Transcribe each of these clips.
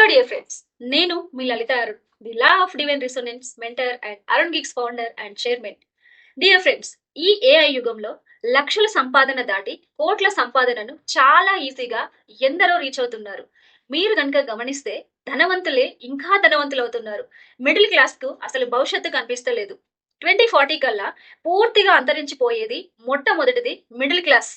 Hello dear friends, నేను మీ Lalitha Arun, the law of divine resonance mentor and Arun Geeks founder and chairman. Dear friends, ఈ AI యుగంలో లక్షల సంపాదన దాటి కోట్ల సంపాదనను చాలా ఈజీగా ఎందరో రీచ్ అవుతున్నారు. మీరు కనుక గమనిస్తే ధనవంతులే ఇంకా ధనవంతులు అవుతున్నారు. మిడిల్ క్లాస్ కు అసలు భవిష్యత్తు కనిపిస్తలేదు. 2040 కల్లా పూర్తిగా అంతరించిపోయేది మొట్టమొదటిది మిడిల్ క్లాస్.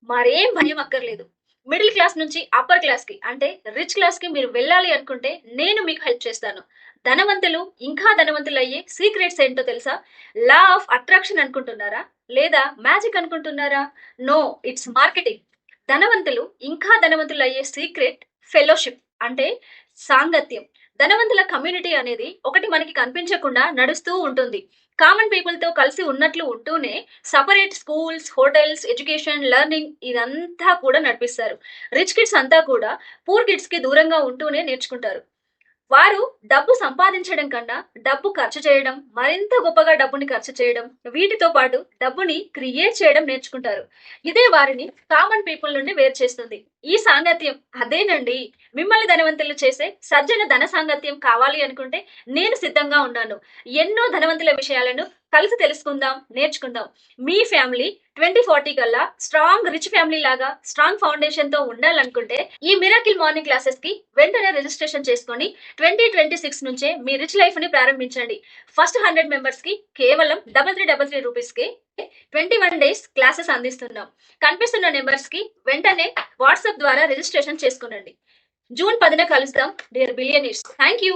మరేం భయం అక్కర్లేదు. మిడిల్ క్లాస్ నుంచి అప్పర్ క్లాస్‌కి అంటే రిచ్ క్లాస్‌కి మీరు వెళ్ళాలి అనుకుంటే నేను మీకు హెల్ప్ చేస్తాను. ధనవంతులు ఇంకా ధనవంతులయ్యే సీక్రెట్స్ ఏంటో తెలుసా? లా ఆఫ్ అట్రాక్షన్ అనుకుంటున్నారా? లేదా మ్యాజిక్ అనుకుంటున్నారా? No, it's marketing. ధనవంతులు ఇంకా ధనవంతులయ్యే సీక్రెట్ ఫెలోషిప్ అంటే సాంగత్యం. ధనవంతుల కమ్యూనిటీ అనేది ఒకటి మనకి కనిపించకుండా నడుస్తూ ఉంటుంది. కామన్ పీపుల్ తో కలిసి ఉన్నట్లు ఉంటూనే separate schools, hotels, education, learning ఇదంతా కూడా నడిపిస్తారు. రిచ్ కిడ్స్ అంతా కూడా పూర్ కిడ్స్ కి దూరంగా ఉంటూనే నేర్చుకుంటారు. వారు డబ్బు సంపాదించడం కన్నా డబ్బు ఖర్చు చేయడం, మరింత గొప్పగా డబ్బుని ఖర్చు చేయడం, వీటితో పాటు డబ్బుని క్రియేట్ చేయడం నేర్చుకుంటారు. ఇదే వారిని కామన్ పీపుల్ నుండి వేరు చేస్తుంది. ఈ సాంగత్యం అదేనండి. మిమ్మల్ని ధనవంతులు చేసే సజ్జన ధన సాంగత్యం కావాలి అనుకుంటే నేను సిద్ధంగా ఉన్నాను. ఎన్నో ధనవంతుల విషయాలను కలిసి తెలుసుకుందాం, నేర్చుకుందాం. మీ ఫ్యామిలీ 2040 కల్లా స్ట్రాంగ్ రిచ్ ఫ్యామిలీ లాగా స్ట్రాంగ్ ఫౌండేషన్ తో ఉండాలనుకుంటే ఈ మిరాకిల్ మార్నింగ్ క్లాసెస్ కి వెంటనే రిజిస్ట్రేషన్ చేసుకొని 2026 నుంచే మీ రిచ్ లైఫ్ ని ప్రారంభించండి. ఫస్ట్ 100 మెంబర్స్ కి కేవలం 3333 రూపీస్ కి 21 డేస్ క్లాసెస్ అందిస్తున్నాం. కనిపిస్తున్న నెంబర్స్ కి వెంటనే వాట్సాప్ ద్వారా రిజిస్ట్రేషన్ చేసుకునండి. జూన్ 10న కలుద్దాం డియర్ బిలియనీర్స్. Thank you.